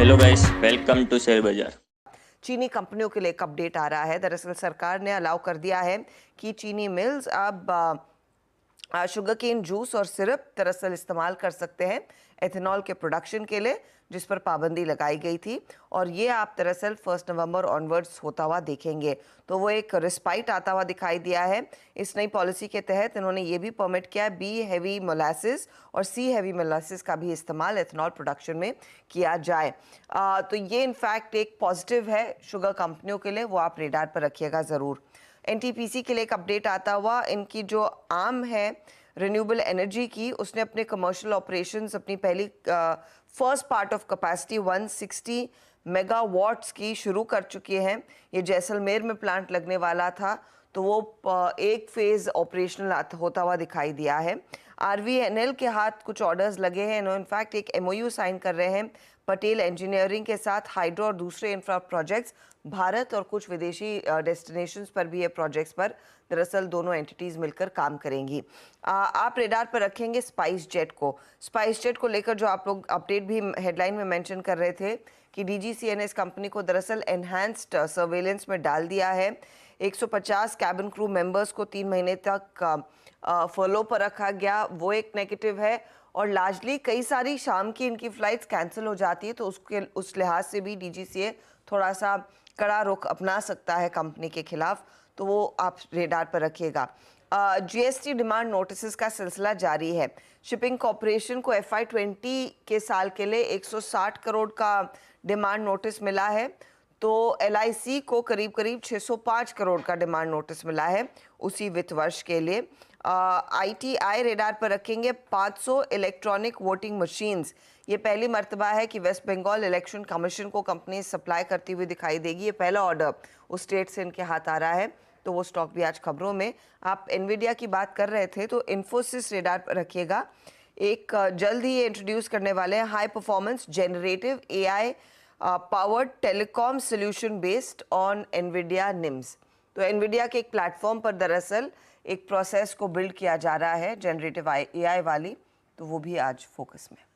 Hello guys, welcome to share बाजार। चीनी कंपनियों के लिए एक अपडेट आ रहा है। दरअसल सरकार ने अलाउ कर दिया है कि चीनी मिल्स अब शुगर केन जूस और सिरप दरअसल इस्तेमाल कर सकते हैं एथेनॉल के प्रोडक्शन के लिए, जिस पर पाबंदी लगाई गई थी। और ये आप दरअसल 1 नवंबर ऑनवर्ड्स होता हुआ देखेंगे। तो वो एक रिस्पाइट आता हुआ दिखाई दिया है। इस नई पॉलिसी के तहत इन्होंने ये भी परमिट किया है बी हैवी मोलासिस और सी हैवी मोलासिस का भी इस्तेमाल एथेनॉल प्रोडक्शन में किया जाए। तो ये इनफैक्ट एक पॉजिटिव है शुगर कंपनियों के लिए, वो आप रेडार पर रखिएगा ज़रूर। एनटीपीसी के लिए एक अपडेट आता हुआ, इनकी जो आर्म है रिन्यूएबल एनर्जी की, उसने अपने कमर्शियल ऑपरेशंस अपनी पहली first part of capacity 160 megawatts की शुरू कर चुकी हैं। ये जैसलमेर में प्लांट लगने वाला था, तो वो एक फेज ऑपरेशनल होता हुआ दिखाई दिया है। आरवीएनएल के हाथ कुछ ऑर्डर्स लगे हैं। इन्होंने इनफैक्ट एक एमओयू साइन कर रहे हैं पटेल इंजीनियरिंग के साथ। हाइड्रो और दूसरे इंफ्रा प्रोजेक्ट्स भारत और कुछ विदेशी डेस्टिनेशंस पर भी ये प्रोजेक्ट्स पर दरअसल दोनों एंटिटीज मिलकर काम करेंगी। आप रेडार पर रखेंगे स्पाइस जेट को। स्पाइस जेट को लेकर जो आप लोग अपडेट भी हेडलाइन में मेंशन कर रहे थे कि डीजीसीए ने इस कंपनी को दरअसल एनहांस्ड सर्वेलेंस में डाल दिया है। 150 कैबिन क्रू मेंबर्स को 3 महीने तक फॉलो पर रखा गया, वो एक नेगेटिव है। और लार्जली कई सारी शाम की इनकी फ्लाइट्स कैंसिल हो जाती है, तो उस लिहाज से भी डीजीसीए थोड़ा सा कड़ा रुख अपना सकता है कंपनी के खिलाफ, तो वो आप रेडार पर रखिएगा। जीएसटी डिमांड नोटिस का सिलसिला जारी है। शिपिंग कॉरपोरेशन को FY20 के साल के लिए 160 करोड़ का डिमांड नोटिस मिला है, तो LIC को करीब करीब 605 करोड़ का डिमांड नोटिस मिला है उसी वित्त वर्ष के लिए। ITI रेडार पर रखेंगे 500 इलेक्ट्रॉनिक वोटिंग मशीन्स। ये पहली मर्तबा है कि वेस्ट बंगाल इलेक्शन कमीशन को कंपनी सप्लाई करती हुई दिखाई देगी। ये पहला ऑर्डर उस स्टेट से इनके हाथ आ रहा है, तो वो स्टॉक भी आज खबरों में। आप एनवीडिया की बात कर रहे थे, तो इन्फोसिस रेडार पर रखिएगा। एक जल्द ही ये इंट्रोड्यूस करने वाले हैं high performance generative AI powered telecom solution based on Nvidia NIMS. तो एनवीडिया के एक प्लेटफॉर्म पर दरअसल एक प्रोसेस को बिल्ड किया जा रहा है जनरेटिव AI वाली, तो वो भी आज फोकस में।